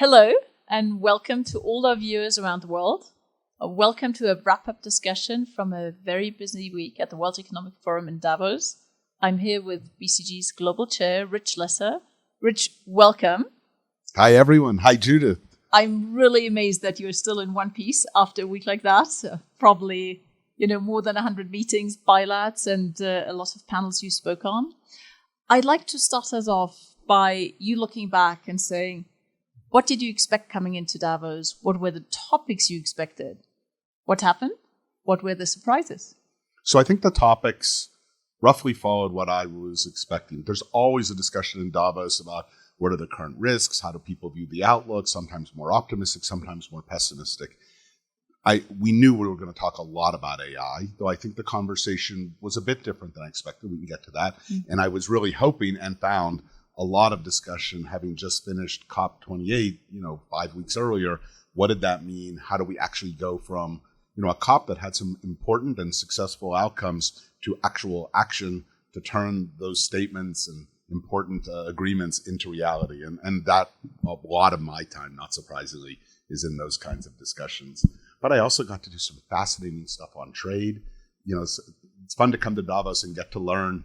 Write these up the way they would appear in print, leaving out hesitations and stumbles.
Hello, and welcome to all our viewers around the world. Welcome to a wrap-up discussion from a very busy week at the World Economic Forum in Davos. I'm here with BCG's Global Chair, Rich Lesser. Rich, welcome. Hi, everyone. Hi, Judith. I'm really amazed that you're still in one piece after a week like that. Probably, more than 100 meetings, bilats, and a lot of panels you spoke on. I'd like to start us off by you looking back and saying, what did you expect coming into Davos? What were the topics you expected? What happened? What were the surprises? So I think the topics roughly followed what I was expecting. There's always a discussion in Davos about what are the current risks, how do people view the outlook, sometimes more optimistic, sometimes more pessimistic. We knew we were going to talk a lot about AI, though I think the conversation was a bit different than I expected. We can get to that. Mm-hmm. And I was really hoping and found a lot of discussion, having just finished COP28, 5 weeks earlier. What did that mean? How do we actually go from, a COP that had some important and successful outcomes to actual action to turn those statements and important agreements into reality? And that, a lot of my time, not surprisingly, is in those kinds of discussions. But I also got to do some fascinating stuff on trade. It's fun to come to Davos and get to learn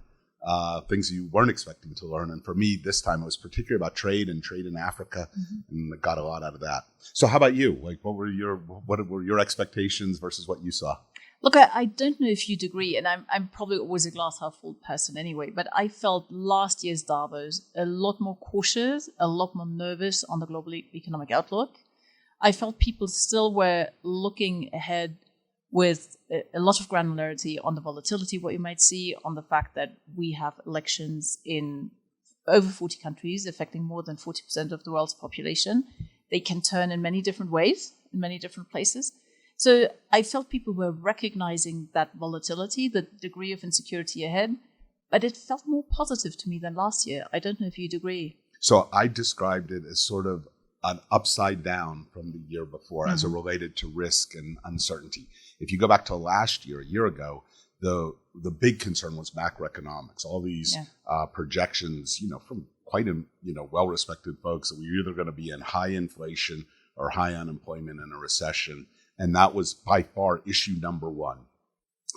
things you weren't expecting to learn. And for me, this time it was particularly about trade and trade in Africa, and I got a lot out of that. So how about you? What were your expectations versus what you saw? Look, I don't know if you'd agree, and I'm probably always a glass half full person anyway, but I felt last year's Davos a lot more cautious, a lot more nervous on the global economic outlook. I felt people still were looking ahead with a lot of granularity on the volatility, what you might see, on the fact that we have elections in over 40 countries affecting more than 40% of the world's population. They can turn in many different ways, in many different places. So I felt people were recognizing that volatility, the degree of insecurity ahead, but it felt more positive to me than last year. I don't know if you'd agree. So I described it as sort of an upside down from the year before as it related to risk and uncertainty. If you go back to last year, a year ago, the big concern was macroeconomics. All these projections, from quite well-respected folks that we're either going to be in high inflation or high unemployment and a recession. And that was by far issue number one.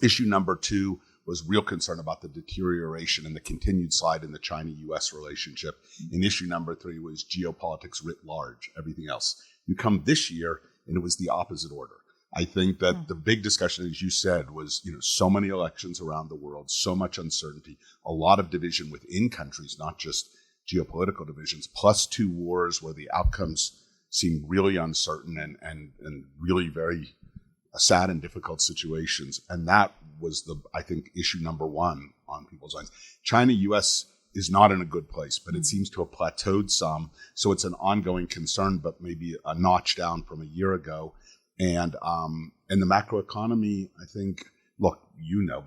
Issue number two was real concern about the deterioration and the continued slide in the China-U.S. relationship. And issue number three was geopolitics writ large, everything else. You come this year, and it was the opposite order. I think that the big discussion, as you said, was, so many elections around the world, so much uncertainty, a lot of division within countries, not just geopolitical divisions, plus two wars where the outcomes seem really uncertain and really very sad and difficult situations. And that was I think, issue number one on people's minds. China-U.S. is not in a good place, but it seems to have plateaued some. So it's an ongoing concern, but maybe a notch down from a year ago. And the macroeconomy, I think, look,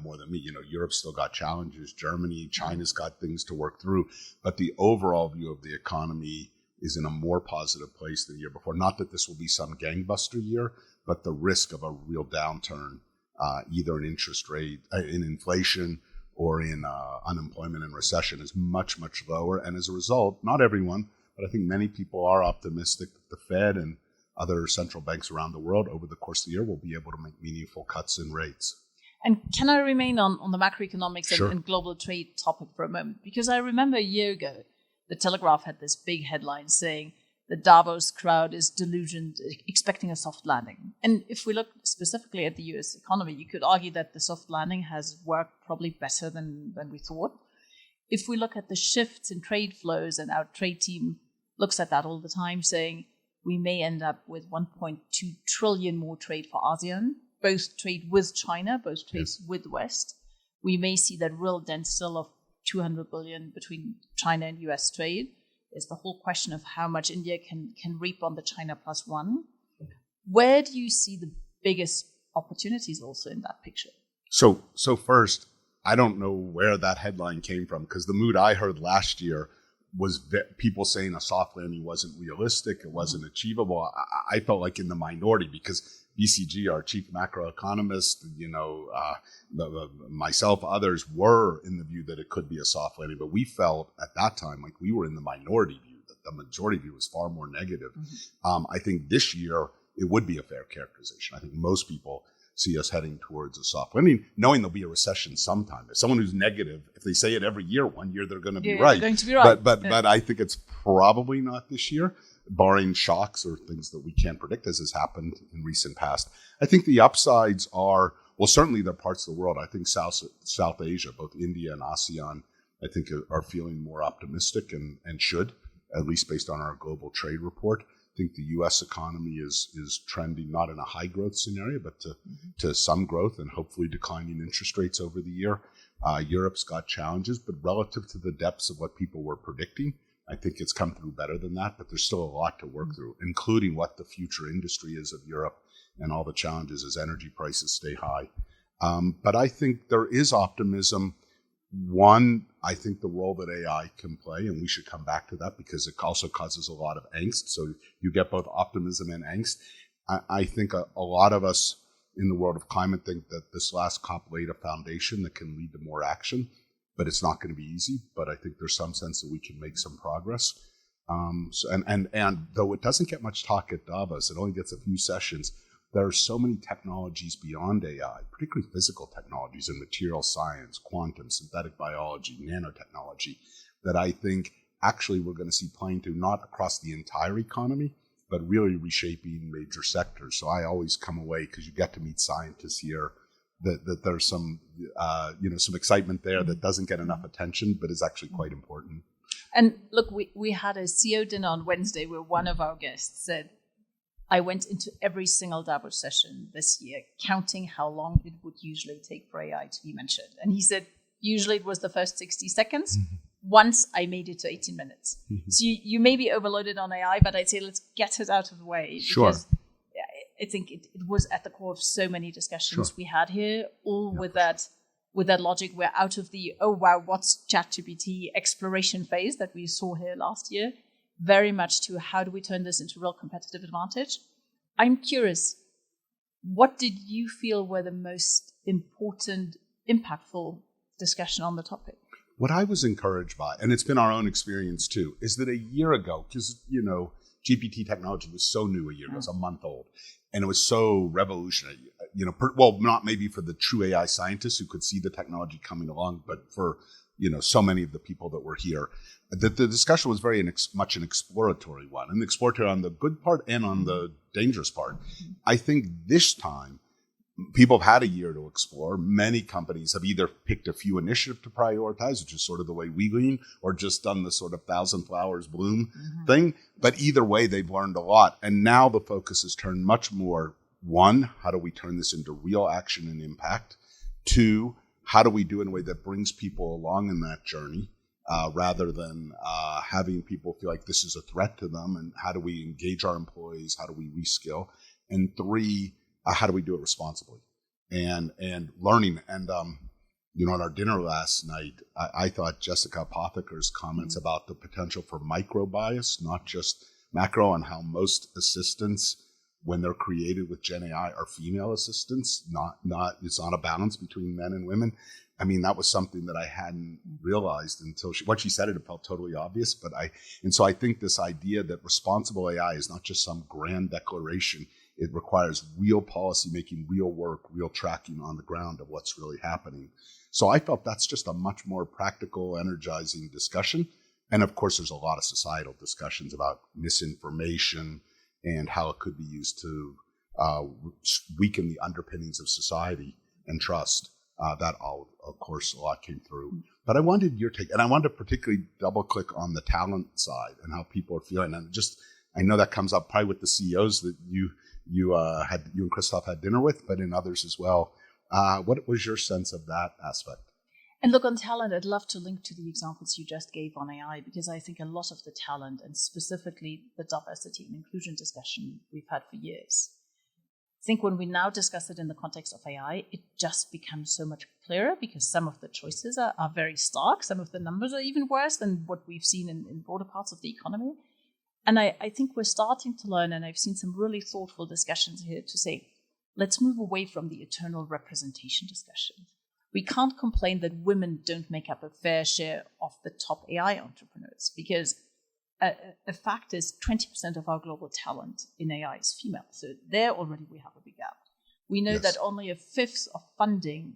more than me, Europe's still got challenges. Germany, China's got things to work through. But the overall view of the economy is in a more positive place than the year before. Not that this will be some gangbuster year, but the risk of a real downturn, either in interest rate, in inflation, or in unemployment and recession is much, much lower. And as a result, not everyone, but I think many people are optimistic that the Fed and other central banks around the world over the course of the year will be able to make meaningful cuts in rates. And can I remain on the macroeconomics Sure. and global trade topic for a moment? Because I remember a year ago, the Telegraph had this big headline saying the Davos crowd is delusioned, expecting a soft landing. And if we look specifically at the US economy, you could argue that the soft landing has worked probably better than we thought. If we look at the shifts in trade flows, and our trade team looks at that all the time, saying we may end up with 1.2 trillion more trade for ASEAN, both trade with China, both trades with the West. We may see that real dent still of 200 billion between China and US trade. There's the whole question of how much India can reap on the China plus one. Where do you see the biggest opportunities also in that picture? So first, I don't know where that headline came from, because the mood I heard last year was people saying a soft landing wasn't realistic, it wasn't achievable. I felt like in the minority, because BCG, our chief macroeconomist, myself, others were in the view that it could be a soft landing, but we felt at that time like we were in the minority view that the majority view is far more negative. I think this year it would be a fair characterization. I think most people see us heading towards a soft landing, knowing there'll be a recession sometime. If someone who's negative, if they say it every year, one year they're going to be right. They're going to be right. But I think it's probably not this year, barring shocks or things that we can't predict, as has happened in recent past. I think the upsides are, well, certainly there are parts of the world. I think South Asia, both India and ASEAN, I think are feeling more optimistic and should, at least based on our global trade report. I think the U.S. economy is trending not in a high growth scenario, but to some growth and hopefully declining interest rates over the year. Europe's got challenges, but relative to the depths of what people were predicting, I think it's come through better than that. But there's still a lot to work through, including what the future industry is of Europe and all the challenges as energy prices stay high. But I think there is optimism. One, I think the role that AI can play, and we should come back to that because it also causes a lot of angst. So you get both optimism and angst. I think a lot of us in the world of climate think that this last COP laid a foundation that can lead to more action, but it's not going to be easy. But I think there's some sense that we can make some progress. And though it doesn't get much talk at Davos, it only gets a few sessions. There are so many technologies beyond AI, particularly physical technologies in material science, quantum, synthetic biology, nanotechnology, that I think actually we're going to see playing to not across the entire economy, but really reshaping major sectors. So I always come away, because you get to meet scientists here, that there's some excitement there that doesn't get enough attention, but is actually quite important. And look, we had a CEO dinner on Wednesday where one of our guests said, I went into every single Davos session this year, counting how long it would usually take for AI to be mentioned. And he said, usually it was the first 60 seconds. Once I made it to 18 minutes. So you may be overloaded on AI, but I'd say let's get it out of the way. Sure. Because I think it was at the core of so many discussions we had here, all with that logic. We're out of the, oh, wow, what's ChatGPT exploration phase that we saw here last year. Very much to how do we turn this into real competitive advantage. I'm curious, what did you feel were the most important, impactful discussion on the topic? What I was encouraged by, and it's been our own experience too, is that a year ago, because, GPT technology was so new a year ago, it was a month old, and it was so revolutionary, not maybe for the true AI scientists who could see the technology coming along, but for, so many of the people that were here. The discussion was very much an exploratory one, and exploratory on the good part and on the dangerous part. I think this time, people have had a year to explore. Many companies have either picked a few initiatives to prioritize, which is sort of the way we lean, or just done the sort of 1,000 flowers bloom thing. But either way, they've learned a lot. And now the focus has turned much more, one, how do we turn this into real action and impact? Two, how do we do it in a way that brings people along in that journey, rather than having people feel like this is a threat to them? And how do we engage our employees? How do we reskill? And three, how do we do it responsibly? And learning. And, at our dinner last night, I thought Jessica Apotheker's comments about the potential for micro bias, not just macro, on how most assistants, when they're created with GenAI, are female assistants, it's not a balance between men and women. I mean, that was something that I hadn't realized until when she said it, it felt totally obvious. So I think this idea that responsible AI is not just some grand declaration. It requires real policy making, real work, real tracking on the ground of what's really happening. So I felt that's just a much more practical, energizing discussion. And of course, there's a lot of societal discussions about misinformation and how it could be used to weaken the underpinnings of society and trust. That all, of course, a lot came through. But I wanted your take, and I wanted to particularly double click on the talent side and how people are feeling. And I know that comes up probably with the CEOs that you and Christoph had dinner with, but in others as well. What was your sense of that aspect? And look, on talent, I'd love to link to the examples you just gave on AI, because I think a lot of the talent, and specifically the diversity and inclusion discussion we've had for years, I think when we now discuss it in the context of AI, it just becomes so much clearer, because some of the choices are very stark. Some of the numbers are even worse than what we've seen in broader parts of the economy. And I think we're starting to learn, and I've seen some really thoughtful discussions here to say, let's move away from the eternal representation discussion. We can't complain that women don't make up a fair share of the top AI entrepreneurs, because a fact is 20% of our global talent in AI is female. So there already we have a big gap. We know that only a fifth of funding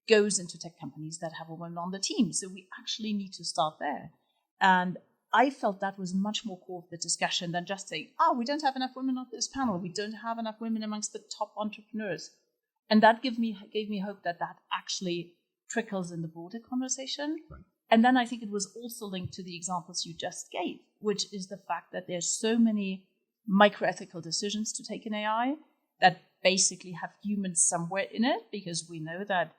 goes into tech companies that have a woman on the team. So we actually need to start there. And I felt that was much more core of the discussion than just saying, we don't have enough women on this panel. We don't have enough women amongst the top entrepreneurs. And that gave me hope that actually trickles in the broader conversation. Right. And then I think it was also linked to the examples you just gave, which is the fact that there's so many microethical decisions to take in AI that basically have humans somewhere in it, because we know that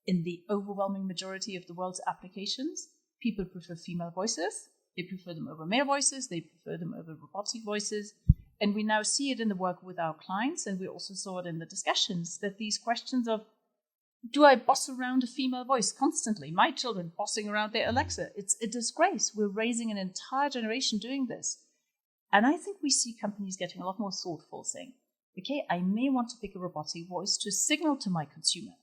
in the overwhelming majority of the world's applications, people prefer female voices. They prefer them over male voices. They prefer them over robotic voices. And we now see it in the work with our clients, and we also saw it in the discussions, that these questions of, do I boss around a female voice constantly? My children bossing around their Alexa. It's a disgrace. We're raising an entire generation doing this. And I think we see companies getting a lot more thoughtful, saying, okay, I may want to pick a robotic voice to signal to my consumer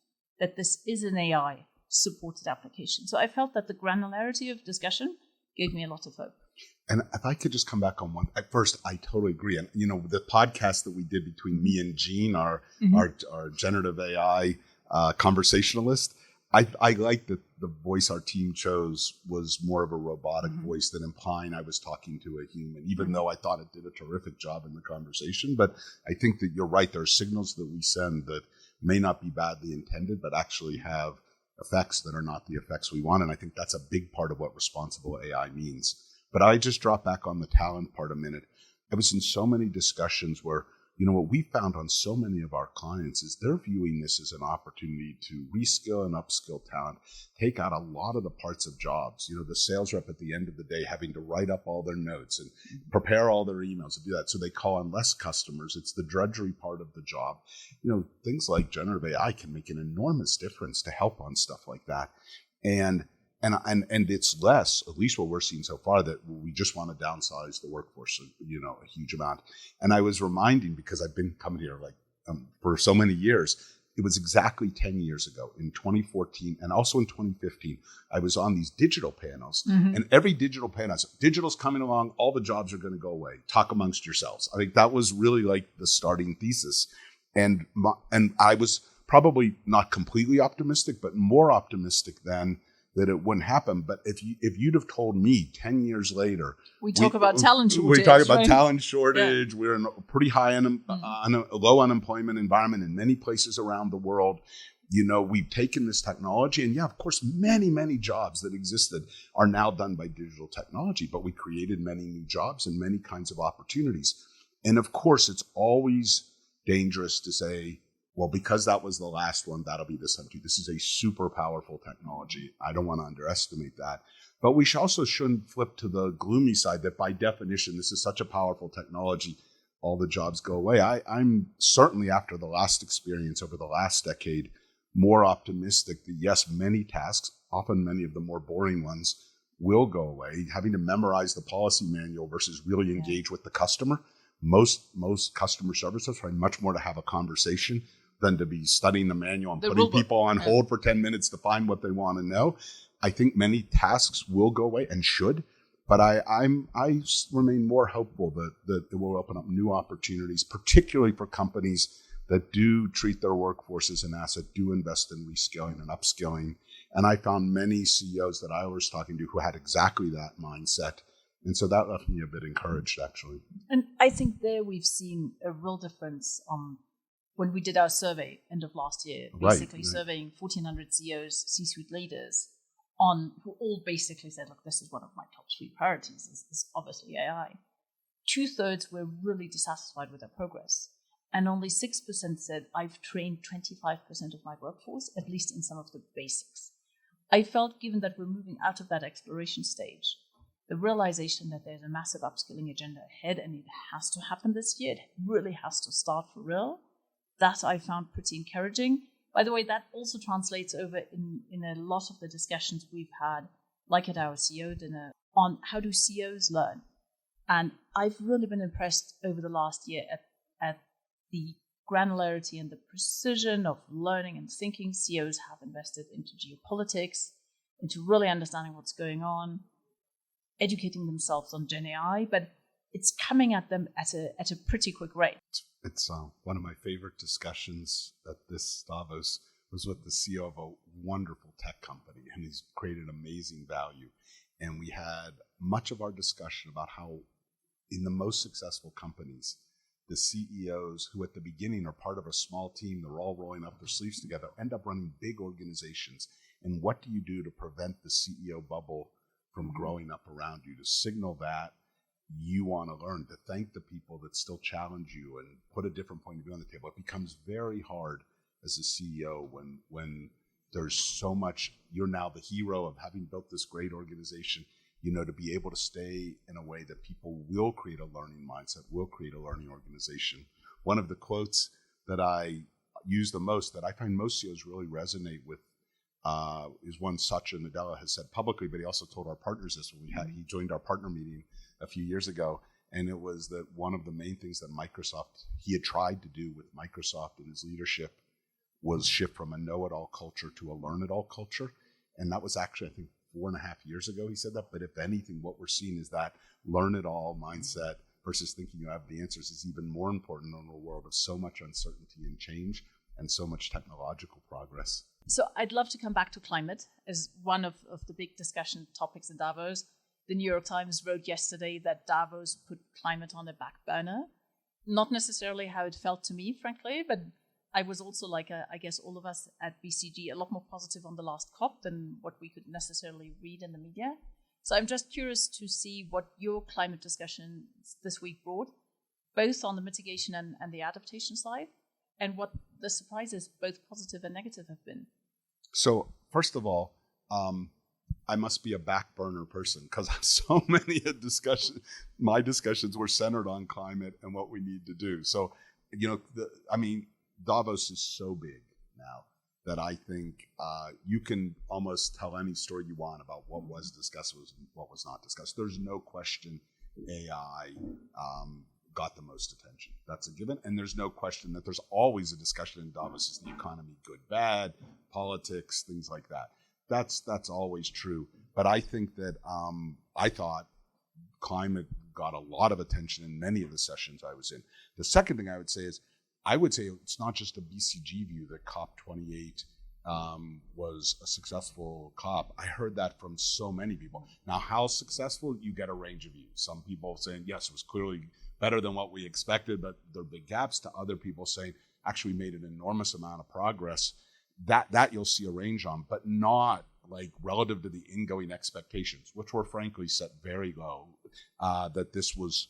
that this is an AI-supported application. So I felt that the granularity of discussion gave me a lot of hope. And if I could just come back on one, at first, I totally agree. And, the podcast that we did between me and Jean, our generative AI conversationalist, I like that the voice our team chose was more of a robotic voice than implying I was talking to a human, even though I thought it did a terrific job in the conversation. But I think that you're right. There are signals that we send that may not be badly intended, but actually have effects that are not the effects we want. And I think that's a big part of what responsible AI means. But I just drop back on the talent part a minute. I was in so many discussions where, what we found on so many of our clients is they're viewing this as an opportunity to reskill and upskill talent, take out a lot of the parts of jobs. The sales rep at the end of the day having to write up all their notes and prepare all their emails and do that. So they call on less customers. It's the drudgery part of the job. Things like generative AI can make an enormous difference to help on stuff like that. And it's less, at least what we're seeing so far, that we just want to downsize the workforce, a huge amount. And I was reminding, because I've been coming here for so many years, it was exactly 10 years ago in 2014 and also in 2015, I was on these digital panels, and every digital panel, digital's coming along, all the jobs are going to go away. Talk amongst yourselves. I think that was really like the starting thesis. And I was probably not completely optimistic, but more optimistic than that it wouldn't happen. But if you'd have told me 10 years later, we talk about talent shortage. We talk about talent shortage. Yeah. We're in a pretty high low unemployment environment in many places around the world. We've taken this technology, and of course, many, many jobs that existed are now done by digital technology, but we created many new jobs and many kinds of opportunities. And of course, it's always dangerous to say, well, because that was the last one, that'll be the century. This is a super powerful technology. I don't want to underestimate that. But we also shouldn't flip to the gloomy side that by definition, this is such a powerful technology, all the jobs go away. I'm certainly, after the last experience over the last decade, more optimistic that yes, many tasks, often many of the more boring ones, will go away. Having to memorize the policy manual versus really engage with the customer. Most customer services try much more to have a conversation than to be studying the manual and putting people on hold for 10 minutes to find what they want to know. I think many tasks will go away and should, but I remain more hopeful that it will open up new opportunities, particularly for companies that do treat their workforce as an asset, do invest in reskilling and upskilling. And I found many CEOs that I was talking to who had exactly that mindset. And so that left me a bit encouraged, actually. And I think there we've seen a real difference when we did our survey end of last year, basically surveying 1,400 CEOs, C-suite leaders, who all basically said, look, this is one of my top 3 priorities, is obviously AI. 2/3 were really dissatisfied with their progress. And only 6% said, I've trained 25% of my workforce, at least in some of the basics. I felt, given that we're moving out of that exploration stage, the realization that there's a massive upskilling agenda ahead and it has to happen this year, it really has to start for real, that I found pretty encouraging. By the way, that also translates over in a lot of the discussions we've had, like at our CEO dinner, on how do CEOs learn. And I've really been impressed over the last year at the granularity and the precision of learning and thinking CEOs have invested into geopolitics, into really understanding what's going on. educating themselves on GenAI, but it's coming at them at a pretty quick rate. It's one of my favorite discussions at this Davos was with the CEO of a wonderful tech company, and he's created amazing value. And we had much of our discussion about how in the most successful companies, the CEOs who at the beginning are part of a small team, they're all rolling up their sleeves together, end up running big organizations. And what do you do to prevent the CEO bubble from growing up around you, to signal that you want to learn, to thank the people that still challenge you and put a different point of view on the table? It becomes very hard as a CEO when there's so much, you're now the hero of having built this great organization, to be able to stay in a way that people will create a learning mindset, will create a learning organization. One of the quotes that I use the most, that I find most CEOs really resonate with, is one Satya Nadella has said publicly, but he also told our partners this when he joined our partner meeting a few years ago. And it was that one of the main things that he had tried to do with Microsoft in his leadership was shift from a know-it-all culture to a learn-it-all culture. And that was actually, I think, 4.5 years ago he said that. But if anything, what we're seeing is that learn-it-all mindset versus thinking you have the answers is even more important in a world of so much uncertainty and change and so much technological progress. So I'd love to come back to climate as one of the big discussion topics in Davos. The New York Times wrote yesterday that Davos put climate on the back burner. Not necessarily how it felt to me, frankly, but I was also like, I guess all of us at BCG, a lot more positive on the last COP than what we could necessarily read in the media. So I'm just curious to see what your climate discussion this week brought, both on the mitigation and the adaptation side, and what the surprises, both positive and negative, have been. So first of all, I must be a back burner person because so many my discussions were centered on climate and what we need to do. So, Davos is so big now that I think you can almost tell any story you want about what was discussed and what was not discussed. There's no question AI got the most attention. That's a given. And there's no question that there's always a discussion in Davos. Is the economy good, bad, politics, things like that. That's always true. But I think that I thought climate got a lot of attention in many of the sessions I was in. The second thing I would say is, it's not just a BCG view that COP28 was a successful COP. I heard that from so many people. Now, how successful? You get a range of views. Some people saying, yes, it was clearly better than what we expected, but there are big gaps. To other people saying, actually made an enormous amount of progress. That you'll see a range on, but not like relative to the ingoing expectations, which were frankly set very low, that this was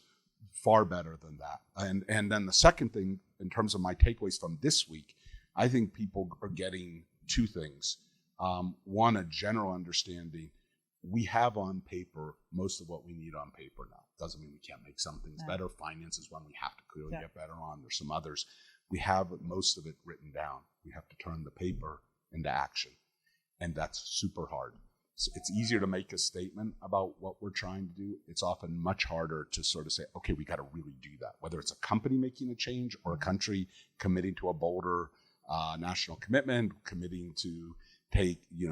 far better than that. And then the second thing, in terms of my takeaways from this week, I think people are getting two things. One, a general understanding. We have on paper most of what we need on paper now. Doesn't mean we can't make some things better. Finance is one we have to clearly get better on. There's some others. We have most of it written down. We have to turn the paper into action. And that's super hard. It's easier to make a statement about what we're trying to do. It's often much harder to sort of say, okay, we got to really do that. Whether it's a company making a change or a country committing to a bolder national commitment, committing to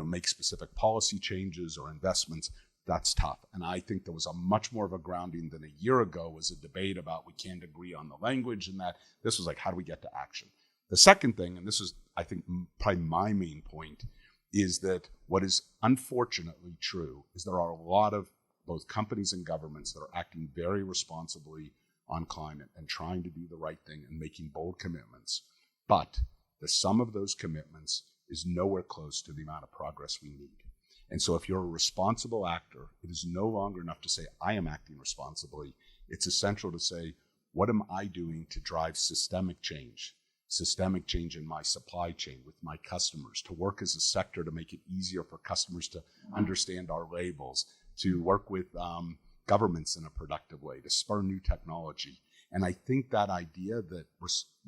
make specific policy changes or investments, that's tough. And I think there was a much more of a grounding than a year ago was a debate about we can't agree on the language and that. This was like, how do we get to action? The second thing, and this is, I think, probably my main point, is that what is unfortunately true is there are a lot of both companies and governments that are acting very responsibly on climate and trying to do the right thing and making bold commitments. But the sum of those commitments is nowhere close to the amount of progress we need. And so if you're a responsible actor, it is no longer enough to say, I am acting responsibly. It's essential to say, what am I doing to drive systemic change in my supply chain with my customers, to work as a sector to make it easier for customers to understand our labels, to work with governments in a productive way, to spur new technology. And I think that idea that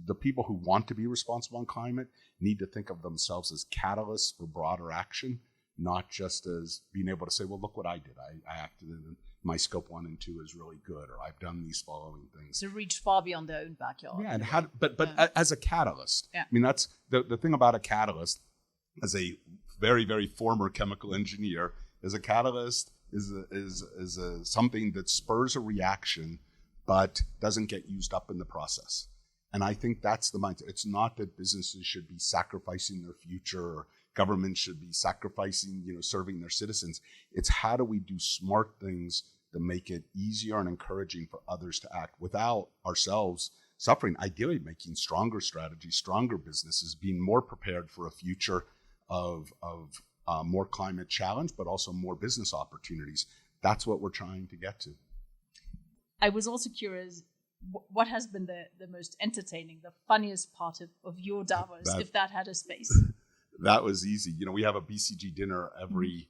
the people who want to be responsible on climate need to think of themselves as catalysts for broader action, not just as being able to say, well, look what I did. I acted in my scope 1 and 2 is really good, or I've done these following things. To reach far beyond their own backyard. Yeah, and as a catalyst. Yeah. I mean, that's the thing about a catalyst, as a very, very former chemical engineer, is a catalyst something that spurs a reaction, but doesn't get used up in the process. And I think that's the mindset. It's not that businesses should be sacrificing their future or governments should be sacrificing, serving their citizens. It's how do we do smart things that make it easier and encouraging for others to act without ourselves suffering, ideally making stronger strategies, stronger businesses, being more prepared for a future of more climate challenge, but also more business opportunities. That's what we're trying to get to. I was also curious, what has been the most entertaining, the funniest part of your Davos, if that had a space? That was easy. We have a BCG dinner every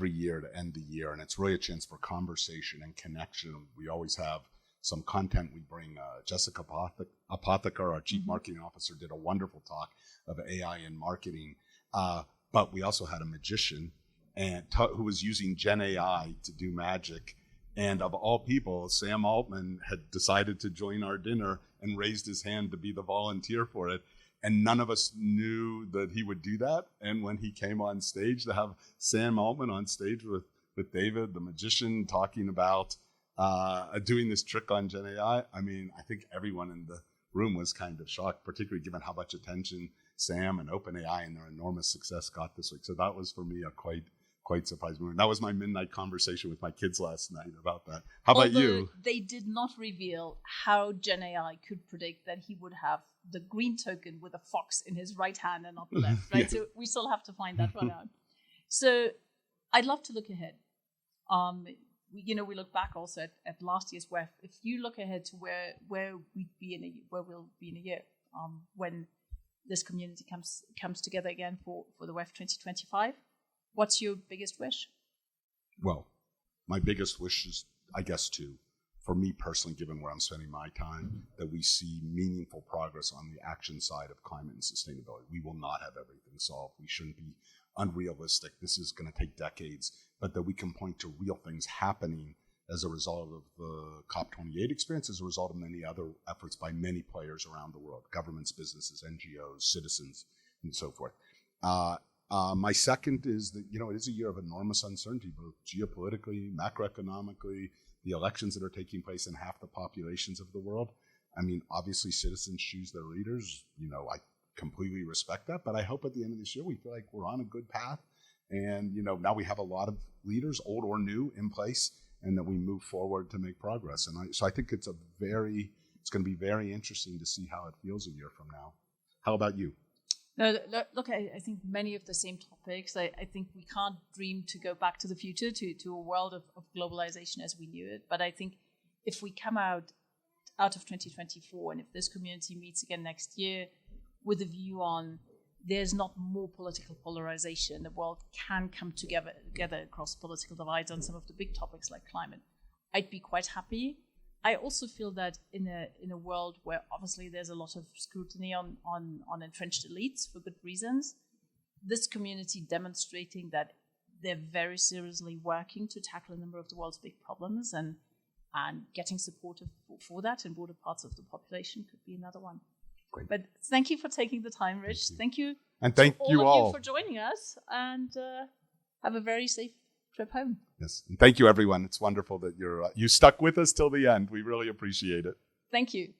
year to end the year, and it's really a chance for conversation and connection. We always have some content. We bring Jessica Apotheker, our chief marketing officer, did a wonderful talk of AI in marketing. But we also had a magician who was using GenAI to do magic. And of all people, Sam Altman had decided to join our dinner and raised his hand to be the volunteer for it. And none of us knew that he would do that. And when he came on stage, to have Sam Altman on stage with David, the magician, talking about doing this trick on GenAI, I think everyone in the room was kind of shocked, particularly given how much attention Sam and OpenAI and their enormous success got this week. So that was for me a quite surprising moment. That was my midnight conversation with my kids last night about that. How about you? They did not reveal how GenAI could predict that he would have the green token with a fox in his right hand and not the left, right? Yeah. So we still have to find that one out. So I'd love to look ahead. We look back also at last year's WEF. If you look ahead to where we'll be in a year, when this community comes together again for the WEF 2025, what's your biggest wish? Well, my biggest wish is, I guess, for me personally, given where I'm spending my time, that we see meaningful progress on the action side of climate and sustainability. We will not have everything solved. We shouldn't be unrealistic. This is going to take decades, but that we can point to real things happening as a result of the COP28 experience, as a result of many other efforts by many players around the world, governments, businesses, NGOs, citizens, and so forth. My second is that, it is a year of enormous uncertainty, both geopolitically, macroeconomically, the elections that are taking place in half the populations of the world. Obviously citizens choose their leaders. I completely respect that, but I hope at the end of this year, we feel like we're on a good path. And, now we have a lot of leaders, old or new, in place, and that we move forward to make progress. And so I think it's going to be very interesting to see how it feels a year from now. How about you? No, look, I think many of the same topics. I think we can't dream to go back to the future, to a world of globalization as we knew it. But I think if we come out of 2024, and if this community meets again next year with a view on there's not more political polarization, the world can come together across political divides on some of the big topics like climate, I'd be quite happy. I also feel that in a world where obviously there's a lot of scrutiny on entrenched elites for good reasons, this community demonstrating that they're very seriously working to tackle a number of the world's big problems and getting support for that in broader parts of the population could be another one. Great. But thank you for taking the time, Rich. Thank you. And thank you all for joining us, and have a very safe trip home. Yes. And thank you, everyone. It's wonderful that you stuck with us till the end. We really appreciate it. Thank you.